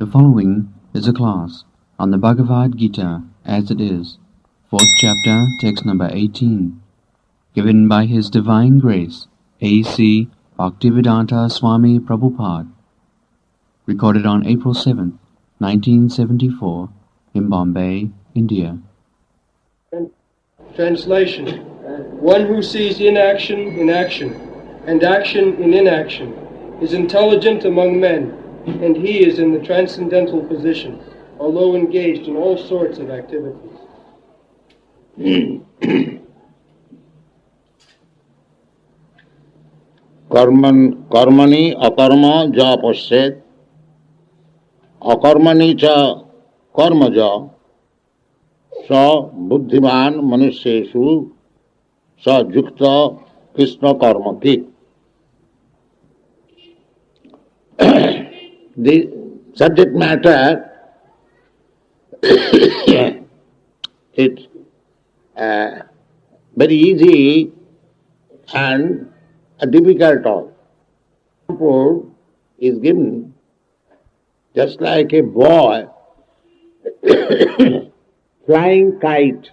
The following is a class on the Bhagavad Gita as it is, 4th chapter, text number 18, given by His Divine Grace, A.C. Bhaktivedanta Swami Prabhupada, recorded on April 7th, 1974, in Bombay, India. Translation. One who sees inaction in action, and action in inaction, is intelligent among men, and he is in the transcendental position, although engaged in all sorts of activities. Karmani akarma ja pasyet, akarmani cha karma ja, sa buddhiman manusyeshu, sa yukta krishna karmati. The subject matter it's very easy and a difficult also. Example is given just like a boy flying kite,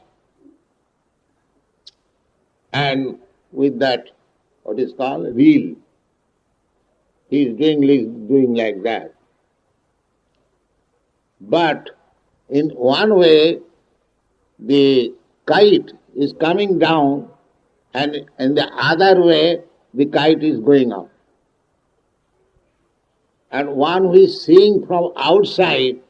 and with that what is called wheel, he is doing like that. But in one way the kite is coming down, and in the other way the kite is going up. And one who is seeing from outside,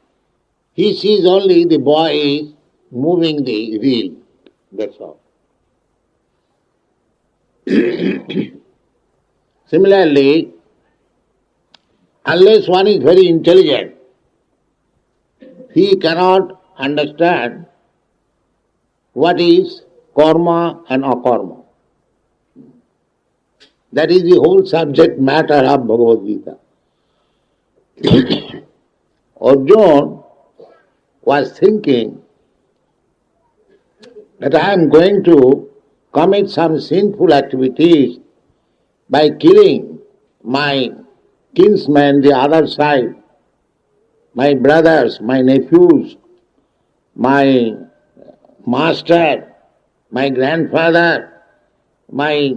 he sees only the boy is moving the wheel. That's all. Similarly, unless one is very intelligent, he cannot understand what is karma and akarma. That is the whole subject matter of Bhagavad Gita. Arjuna was thinking that I am going to commit some sinful activities by killing my kinsmen the other side, my brothers, my nephews, my master, my grandfather, my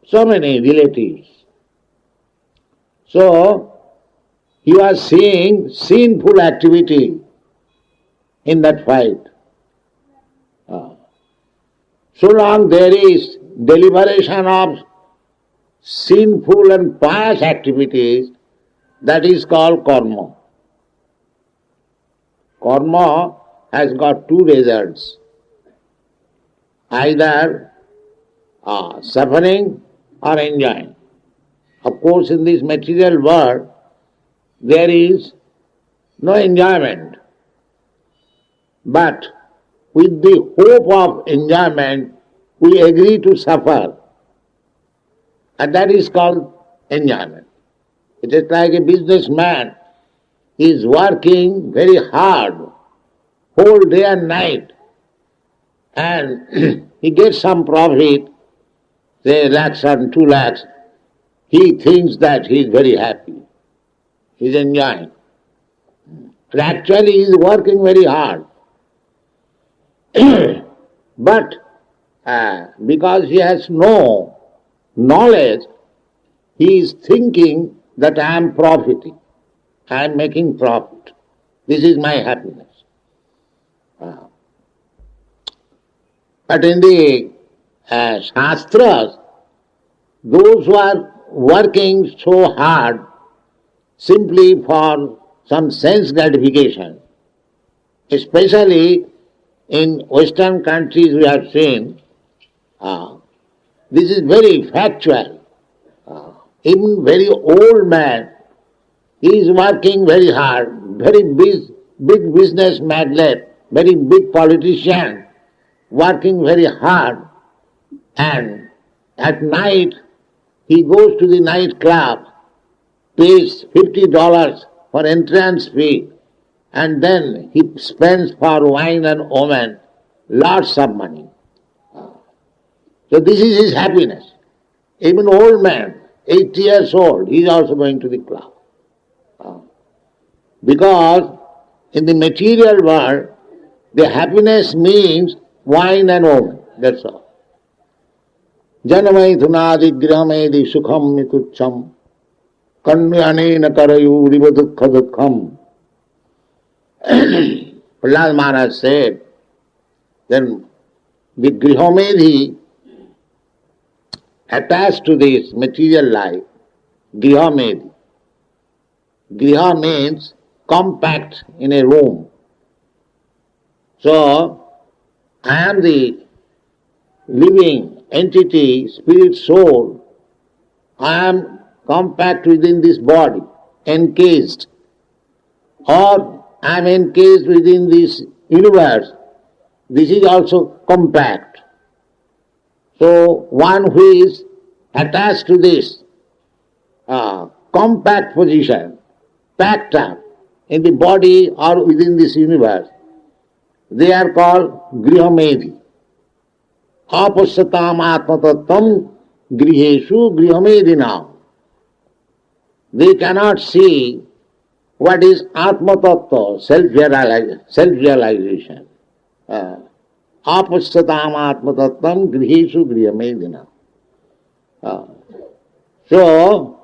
so many relatives. So he was seeing sinful activity in that fight. So long there is deliberation of sinful and pious activities, that is called karma. Karma has got two results. Either suffering or enjoying. Of course, in this material world, there is no enjoyment. But with the hope of enjoyment, we agree to suffer. And that is called enjoyment. It is like a businessman is working very hard, whole day and night, and he gets some profit, say lakhs and 2 lakhs, he thinks that he is very happy, he is enjoying. But actually he is working very hard. But because he has no knowledge, he is thinking that I am profiting, I am making profit. This is my happiness. But in the Shastras, those who are working so hard simply for some sense gratification, especially in Western countries we have seen, this is very factual. Even very old man, he is working very hard, very big business magnate, very big politician, working very hard, and at night he goes to the night club, pays $50 for entrance fee, and then he spends for wine and women lots of money. So this is his happiness. Even old man, 80 years old, he is also going to the club. Because in the material world, the happiness means wine and woman, that's all. Janamai thunadi grihamedi sukham mitucham kanyanena karayuriva dukkha dukkham. Prahlad Maharaj said, then the grihamedi attached to this material life, grihamedi. Griha means compact in a room. So, I am the living entity, spirit, soul. I am compact within this body, encased. Or I am encased within this universe. This is also compact. So, one who is attached to this compact position, packed up in the body or within this universe, they are called grihamedi. Apasyatam atmatattvam griheshu grihamedina. They cannot see what is atmatattva, self-realization. Apasyatam atmatattvam griheshu grihamedina. So,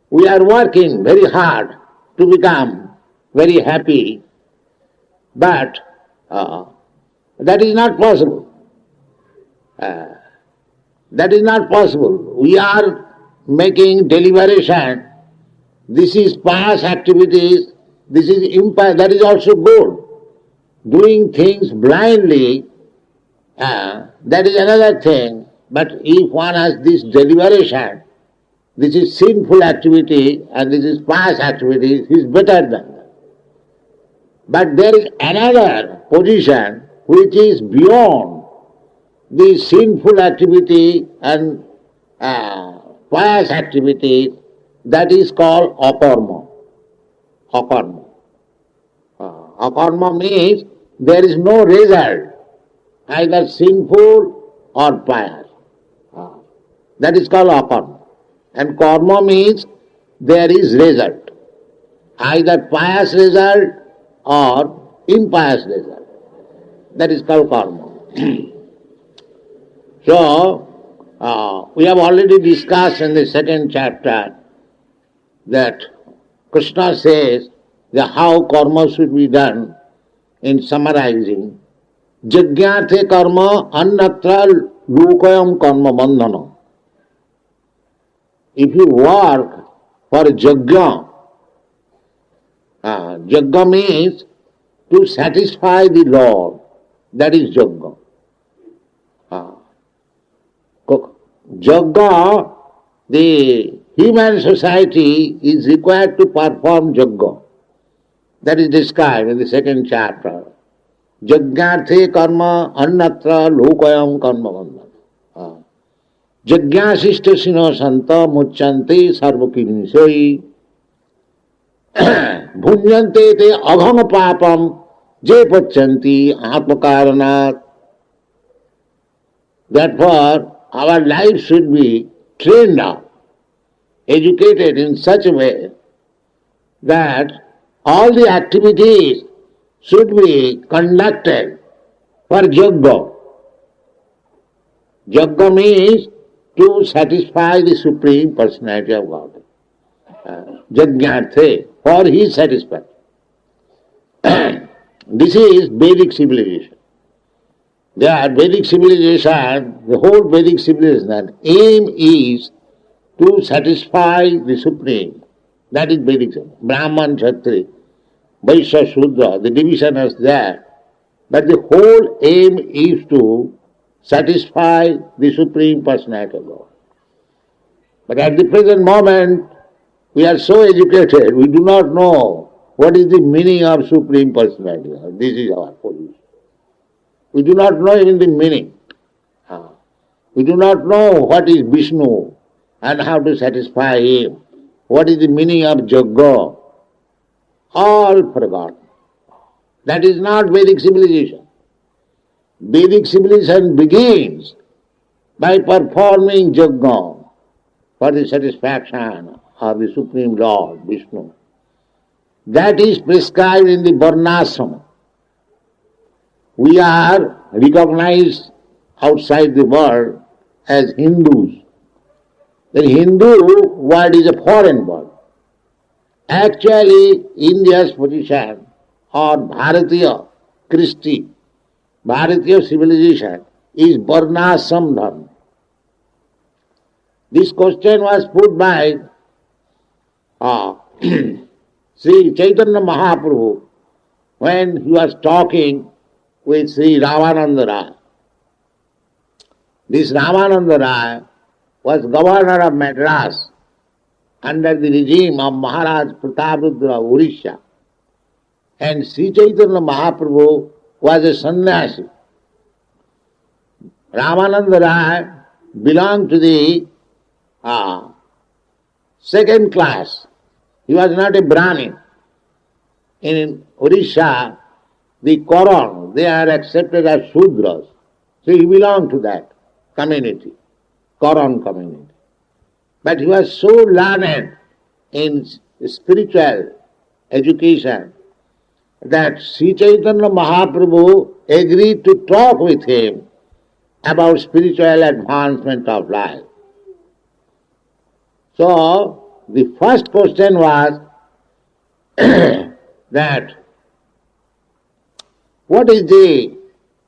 we are working very hard to become very happy, but that is not possible. That is not possible. We are making deliberation. This is pious activities. This is impious. That is also good. Doing things blindly, that is another thing. But if one has this deliberation, this is sinful activity and this is pious activity, it is better than that. But there is another position which is beyond the sinful activity and pious activity, that is called akarma. Akarma. Akarma means there is no result, either sinful or pious. That is called akarma. And karma means there is result, either pious result or impious result. That is called karma. So, we have already discussed in the second chapter that Krishna says that how karma should be done in summarizing. Jagyate karma annatra lokayam karma bandhana. If you work for jagya, jagya means to satisfy the Lord. That is jagya. Jagya, the human society is required to perform jagya. That is described in the second chapter. Jagyarthe karma annatra lokayam karma bandhana. Jagyasishta sino santa mucchante sarvakinisoi bhunjante te agham papam je pachanti atmakaranat. Therefore, our life should be trained up, educated in such a way that all the activities should be conducted for jagya. Jagya means to satisfy the Supreme Personality of God. Jagyarthe, for his satisfaction. This is Vedic civilization. There, Vedic civilization, the whole Vedic civilization, aim is to satisfy the Supreme. That is Vedic civilization. Brahman, Kshatriya, Vaishya, Shudra, the division is there. But the whole aim is to satisfy the Supreme Personality of God. But at the present moment, we are so educated, we do not know what is the meaning of Supreme Personality. This is our position. We do not know even the meaning. We do not know what is Vishnu and how to satisfy him. What is the meaning of Jagya? All forgotten. That is not Vedic civilization. Vedic civilization begins by performing Jagya for the satisfaction of the Supreme Lord, Vishnu. that is prescribed in the Varnasrama. We are recognized outside the world as Hindus. The Hindu word is a foreign word. Actually, India's position or Bharatiya Christi, Bharatiya civilization is Varnasam Dharma. This question was put by Sri Chaitanya Mahaprabhu when he was talking with Sri Ramananda Rai. This Ramananda Rai was governor of Madras under the regime of Maharaj Prataprudra of Orissa. And Sri Chaitanya Mahaprabhu was a sannyasi. Ramananda Rai belonged to the second class. He was not a Brahmin. In Orissa, the Koran, they are accepted as Shudras. So he belonged to that community, Koran community. But he was so learned in spiritual education that Sri Chaitanya Mahaprabhu agreed to talk with him about spiritual advancement of life. So, the first question was that what is the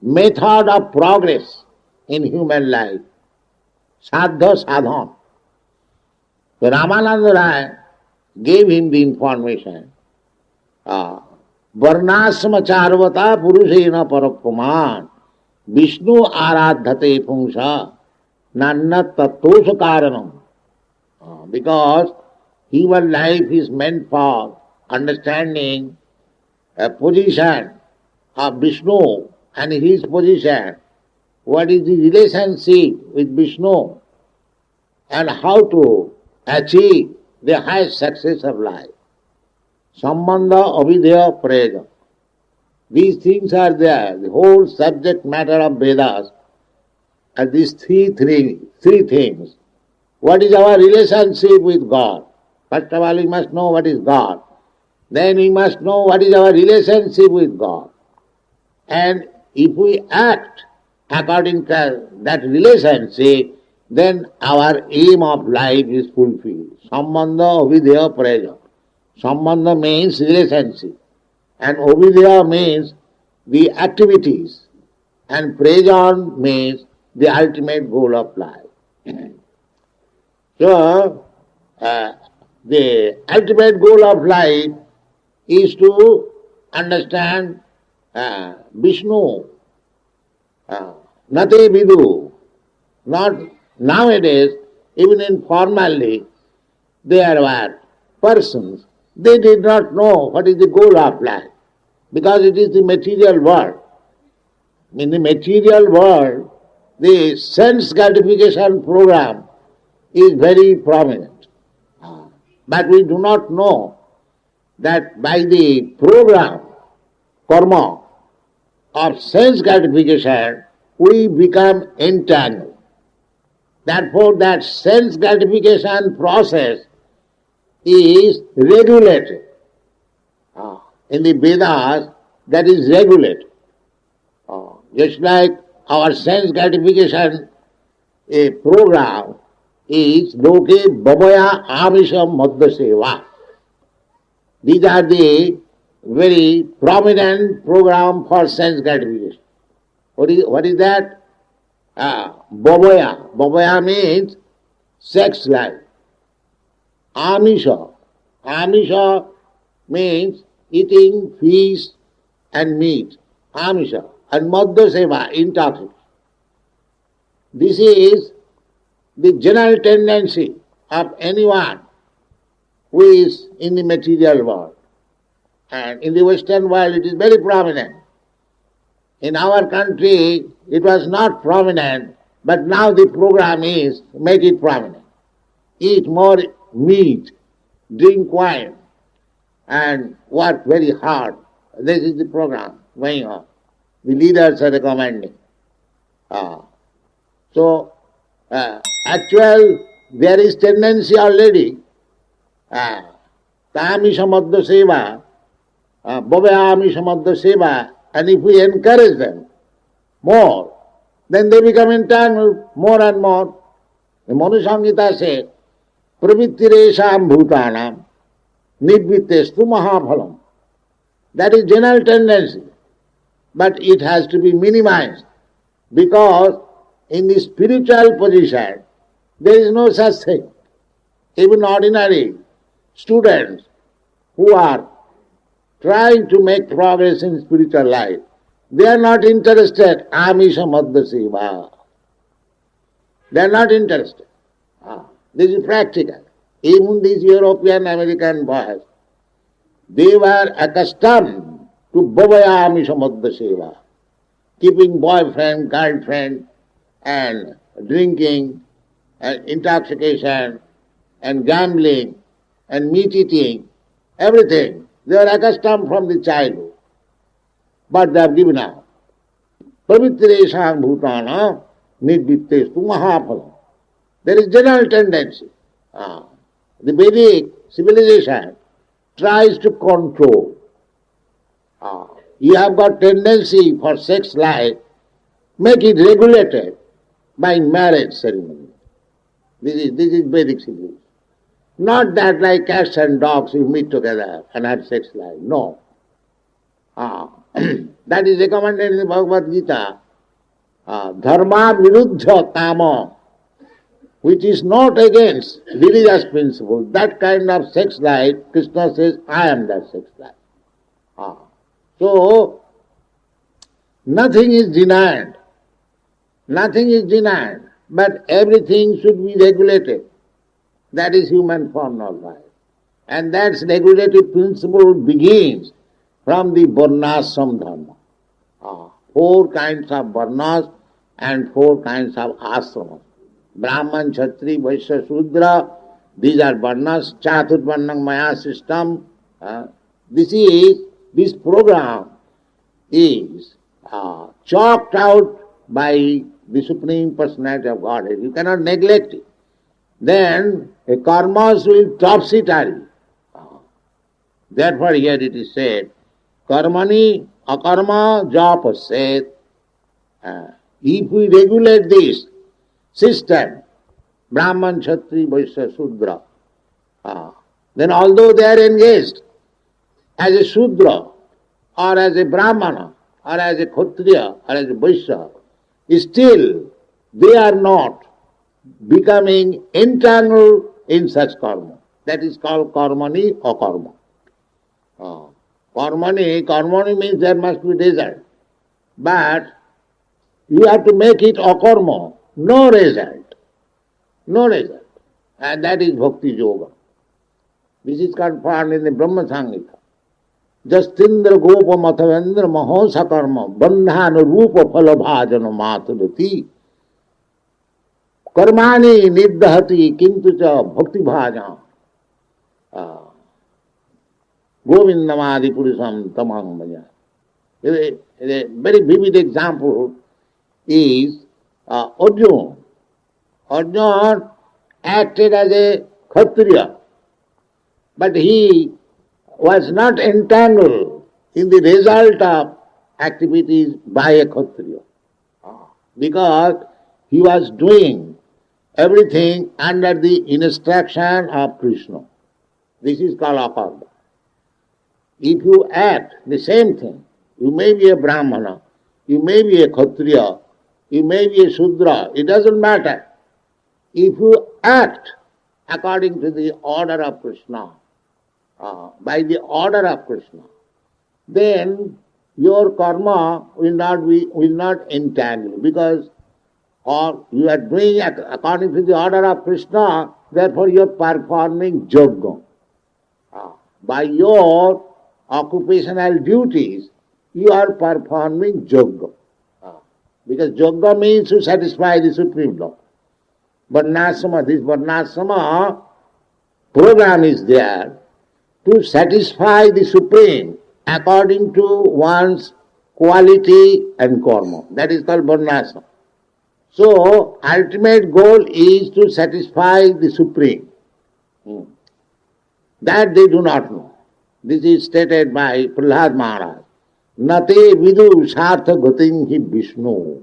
method of progress in human life? Sadha sadhan. So Ramananda Rai gave him the information. Varnasma charvata purushena parakkuman Vishnu aradhate pungsha nannat tattosha karanam. Because human life is meant for understanding a position of Vishnu and his position, what is the relationship with Vishnu and how to achieve the highest success of life. Sambandha, avidya, praja. These things are there. The whole subject matter of Vedas are these three things. What is our relationship with God? First of all, we must know what is God. Then we must know what is our relationship with God. And if we act according to that relationship, then our aim of life is fulfilled. Sambandha, avidya, praja. Sambandha means relationship. And avidya means the activities. And praja means the ultimate goal of life. So, the ultimate goal of life is to understand Vishnu. Nate vidu. Not nowadays, even informally, there were persons, they did not know what is the goal of life, because it is the material world. In the material world, the sense gratification program is very prominent. But we do not know that by the program, karma, of sense gratification, we become entangled. Therefore, that sense gratification process is regulated. In the Vedas, that is regulated. Just like our sense gratification program is Loke Babaya Amisha Madhya Seva. These are the very prominent program for sense gratification. What is that? Babaya. Babaya means sex life. Amisha. Amisha means eating fish and meat. Amisha. And Madhya Seva, intoxication. This is the general tendency of anyone who is in the material world. And in the Western world it is very prominent. In our country it was not prominent, but now the program is make it prominent. Eat more meat, drink wine, and work very hard. This is the program going on. The leaders are recommending. Actual, there is tendency already. Tamisha Madhya Seva, Bhavayami Samadha Seva, and if we encourage them more, then they become entangled more and more. The Manu Samhita says, Pravittiresham Bhutanam Nidvittestu Mahaphalam. That is general tendency, but it has to be minimized, because in the spiritual position there is no such thing. Even ordinary students who are trying to make progress in spiritual life, they are not interested. Amisha Madhya Seva. They are not interested. This is practical. Even these European American boys, they were accustomed to Bhavaya Amisha Madhya Seva, keeping boyfriend, girlfriend, and drinking, and intoxication, and gambling, and meat eating, everything. They are accustomed from the childhood. But they have given up. Pravittiresham Bhutana Nidvittestu Mahaphalam. There is general tendency. The Vedic civilization tries to control. You have got tendency for sex life, make it regulated by marriage ceremony. This is Vedic civilization. Not that like cats and dogs you meet together and have sex life. No. That is recommended in the Bhagavad Gita. Dharma viruddha kama, which is not against religious principle. That kind of sex life, Krishna says, I am that sex life. So, nothing is denied. Nothing is denied. But everything should be regulated. That is human form of life. And that regulative principle begins from the varnashram dharma. 4 kinds of varnas and 4 kinds of ashramas. Brahman, Kshatri, Vaishya, Shudra, these are varnas. Chaturvarnam Maya system. This program is chalked out by the Supreme Personality of Godhead. You cannot neglect it. Then a karmas will topsy-turvy. Therefore here it is said, karmani akarma japasset. If we regulate this system, Brahman, Kshatri, Vaishya, Shudra, then although they are engaged as a Shudra or as a Brahmana or as a Kshatriya or as a Vaishya, still they are not becoming entangled in such karma. That is called karmani akarma. Karmani means there must be result. But you have to make it akarma, no result. No result. And that is bhakti yoga. This is confirmed in the Brahma Samhita. Jastindra gopa mathavendra mahosa karma bandhana rupa phalabhajana matulati karmani niddhati kintu cha bhakti bhaja govindamadi purusam tamang bhaja. A very vivid example is Arjuna. Arjuna acted as a Kshatriya, but he was not entangled in the result of activities by a Kshatriya, because he was doing everything under the instruction of Krishna. This is called akarma. If you act the same thing, you may be a Brahmana, you may be a Kshatriya, you may be a Shudra, it doesn't matter. If you act according to the order of Krishna, by the order of Krishna, then your karma will not entangle, because or you are doing it according to the order of Krishna, therefore you are performing yoga. By your occupational duties, you are performing yoga. Because yoga means to satisfy the Supreme Lord. Varnasrama, this Varnasrama program is there to satisfy the Supreme according to one's quality and karma. That is called Varnasrama. So, ultimate goal is to satisfy the Supreme. That they do not know. This is stated by Prahlad Maharaj. Nate vidu sartha gatin hi Vishnu.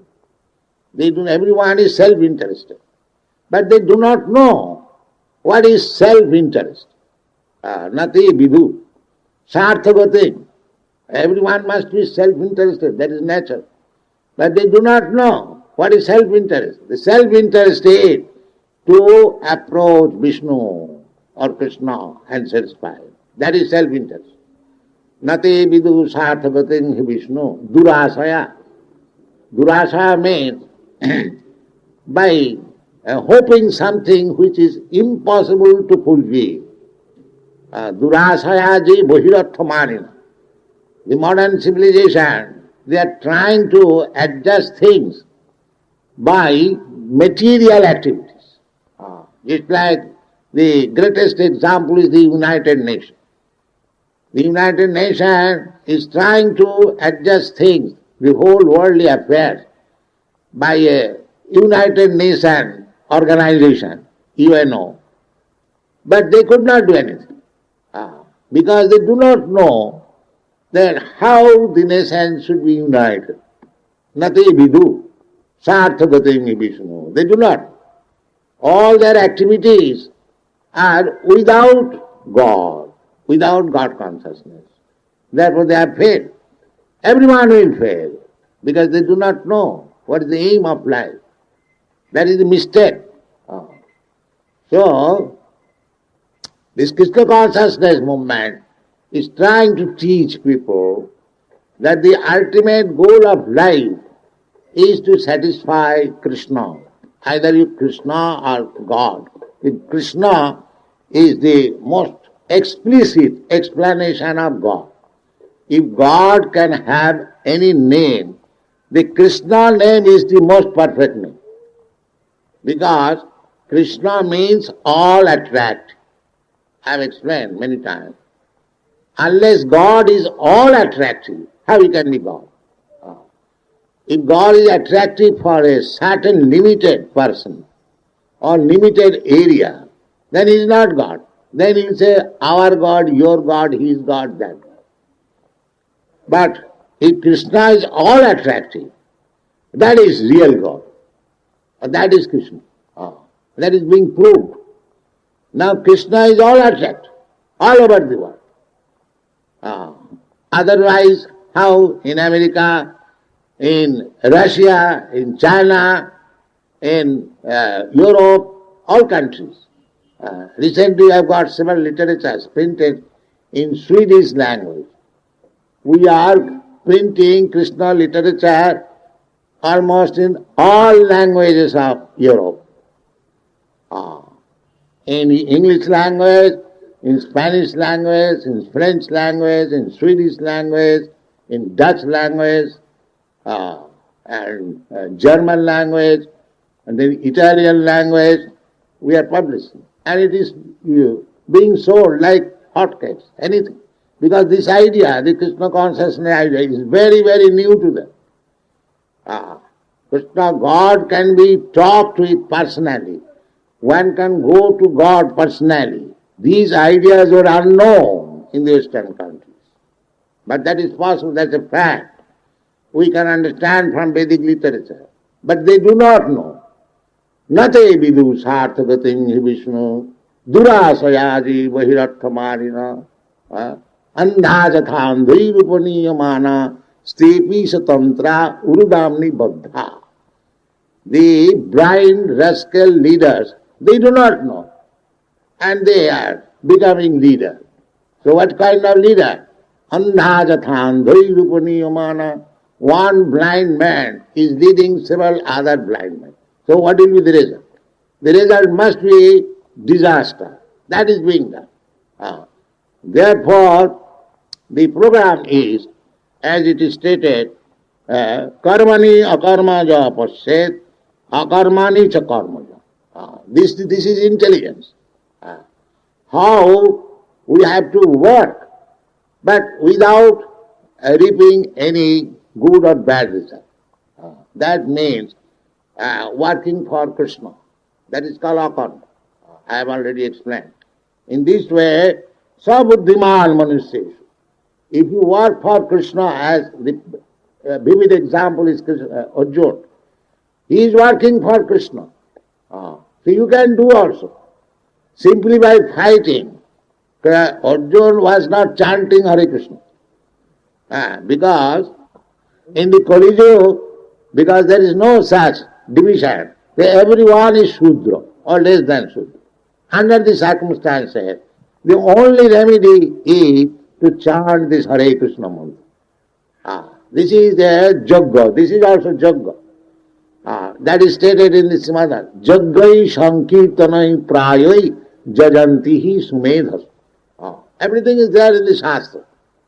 Everyone is self-interested. But they do not know what is self-interest. Nate vidu sartha gatin. Everyone must be self-interested, that is nature. But they do not know what is self-interest. The self-interest is to approach Vishnu or Krishna and satisfy. That is self-interest. Nate vidu sarthagatin hi Vishnu. Durasaya. Durasaya means by hoping something which is impossible to fulfill. Durasaya ji bohirathamanina. The modern civilization, they are trying to adjust things by material activities. Just like the greatest example is the United Nations. The United Nations is trying to adjust things, the whole worldly affairs, by a United Nations organization, UNO. But they could not do anything because they do not know that how the nations should be united. Nate vidu sarthagatim Vishnu. They do not. All their activities are without God, without God consciousness. Therefore they have failed. Everyone will fail because they do not know what is the aim of life. That is the mistake. So, this Krishna consciousness movement is trying to teach people that the ultimate goal of life is to satisfy Krishna. Either you Krishna or God. If Krishna is the most explicit explanation of God. If God can have any name, the Krishna name is the most perfect name. Because Krishna means all attract. I have explained many times. Unless God is all attractive, how he can be God? If God is attractive for a certain limited person or limited area, then he is not God. Then he will say, our God, your God, his God, that God. But if Krishna is all attractive, that is real God. That is Krishna. That is being proved. Now Krishna is all attractive, all over the world. Otherwise, how in America, in Russia, in China, in Europe, all countries. Recently I have got several literatures printed in Swedish language. We are printing Krishna literature almost in all languages of Europe. In English language, in Spanish language, in French language, in Swedish language, in Dutch language, and German language, and then Italian language, we are publishing. And it is being sold like hotcakes, anything. Because this idea, the Krishna consciousness idea, is very, very new to them. Krishna, God can be talked with personally. One can go to God personally. These ideas were unknown in the Western countries. But that is possible, that's a fact. We can understand from Vedic literature. But they do not know. Nate vidu sarthagatim hi Vishnu durasayaji vahirathamarina andhajathandhi rupaniyamana stepi satantra urudamni baddha. The blind rascal leaders, they do not know. And they are becoming leaders. So what kind of leader? Andhajathandhi rupaniyamana. One blind man is leading several other blind men. So what will be the result? The result must be disaster. That is being done. Therefore, the program is, as it is stated, karmani akarmaja pasyet, akarmani cha karmaja. This is intelligence. How we have to work, but without reaping any good or bad result. That means working for Krishna. That is called akarma. I have already explained. In this way, Sabuddhiman manusyeshu. If you work for Krishna, as the vivid example is Arjuna, he is working for Krishna. So you can do also. Simply by fighting. Arjuna was not chanting Hare Krishna. Because in the Kali Yuga, because there is no such division, everyone is Shudra or less than Shudra. Under the circumstances, the only remedy is to chant this Hare Krishna mantra. This is a Jagga. This is also Jagga. That is stated in the Srimad. Jaggai Sankirtanai Prayai Jajantihi Sumedhas. Everything is there in the Shastra.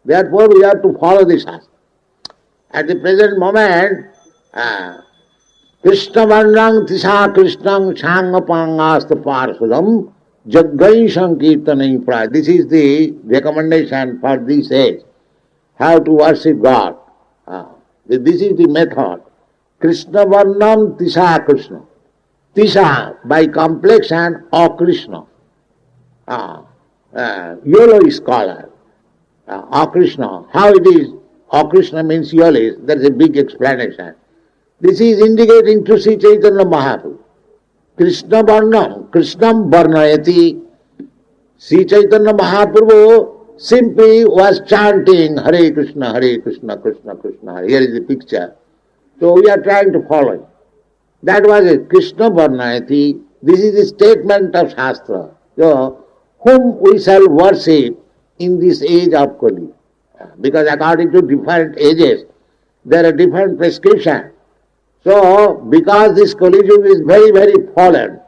Therefore, we have to follow the Shastra. At the present moment, Krishna Varnang Tisha Krishnang Shangapangasta Parshadam Jaggai Sankirtanai Prayai. This is the recommendation for this age. How to worship God. This is the method. Krishna Varnam Tisha Krishna. Tisha by complexion or Krishna. Yellow is color. Or Krishna. How it is? Or Krishna means yellow. There is a big explanation. This is indicating to Sri Chaitanya Mahaprabhu. Krishna Varnam. Krishnam Varnayati. Sri Chaitanya Mahaprabhu simply was chanting Hare Krishna, Krishna Krishna. Here is the picture. So we are trying to follow it. That was it. Krishna Varnayati. This is the statement of Shastra. So, whom we shall worship in this age of Kali. Because according to different ages, there are different prescriptions. So, because this Kali Yuga is very, very fallen,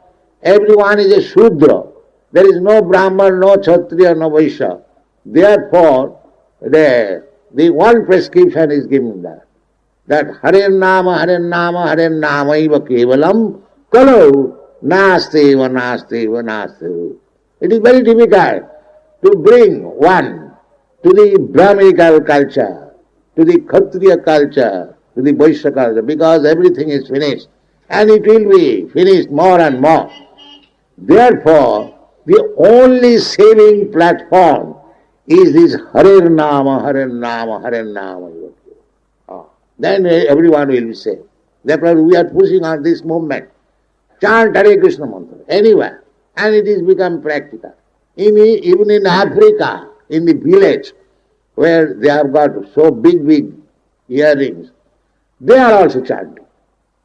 everyone is a Shudra. There is no Brahman, no Kshatriya, no Vaishya. Therefore, the one prescription is given there. That Hare Nama Iva Kevalam Kalau Nasteva Nasteva Nasteva. It is very difficult to bring one to the Brahminical culture, to the Kshatriya culture, to the Vaishya culture, because everything is finished. And it will be finished more and more. Therefore, the only saving platform is this Hare Nama. Then everyone will be saved. Therefore, we are pushing on this movement. Chant Hare Krishna mantra anywhere, and it is become practical. Even in Africa, in the village, where they have got so big earrings, they are also chanting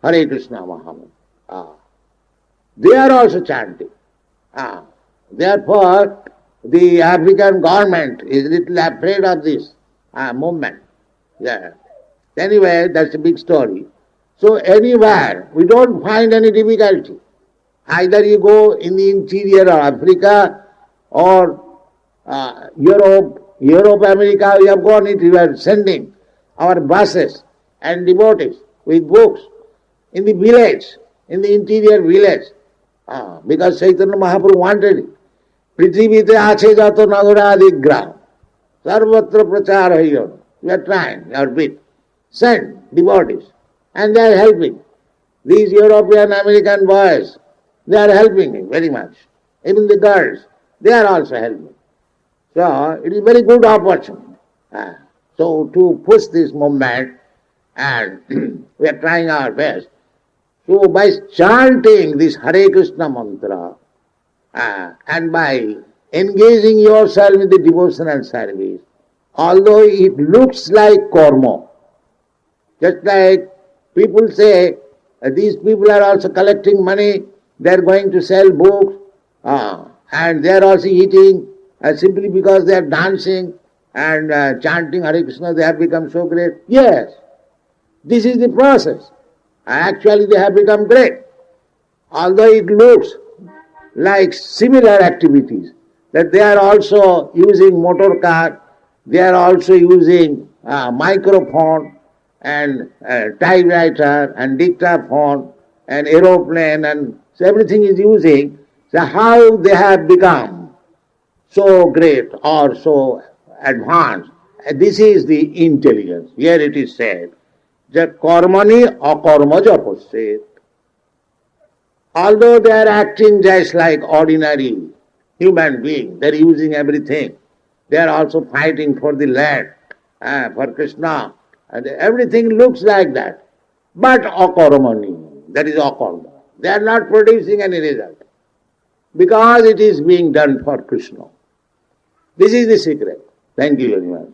Hare Krishna Mahamantra. They are also chanting. Therefore, the African government is a little afraid of this movement. Yeah. Anyway, that's a big story. So anywhere, we don't find any difficulty. Either you go in the interior of Africa or Europe, America, we have gone into, we are sending our buses and devotees with books in the village, in the interior village, because Chaitanya Mahaprabhu wanted it. Prithivite ache jato nagara adigram. Sarvatra prachar hayo. We are trying our bit. Send devotees. And they are helping. These European, American boys, they are helping me very much. Even the girls, they are also helping. So, it is very good opportunity. So, to push this movement, and we are trying our best. So, by chanting this Hare Krishna mantra, and by engaging yourself in the devotional service, although it looks like karma, just like people say, these people are also collecting money, they are going to sell books, and they are also eating, simply because they are dancing and chanting Hare Krishna, they have become so great. Yes, this is the process. Actually, they have become great. Although it looks like similar activities, that they are also using motor car, they are also using microphone and typewriter and dictaphone and aeroplane, and so everything is using. So how they have become so great or so advanced? This is the intelligence. Here it is said, that karmani akarmaja passet. Although they are acting just like ordinary human beings, they are using everything. They are also fighting for the land, for Krishna. And everything looks like that. But akarmani, that is akarma. They are not producing any result. Because it is being done for Krishna. This is the secret. Thank you very much.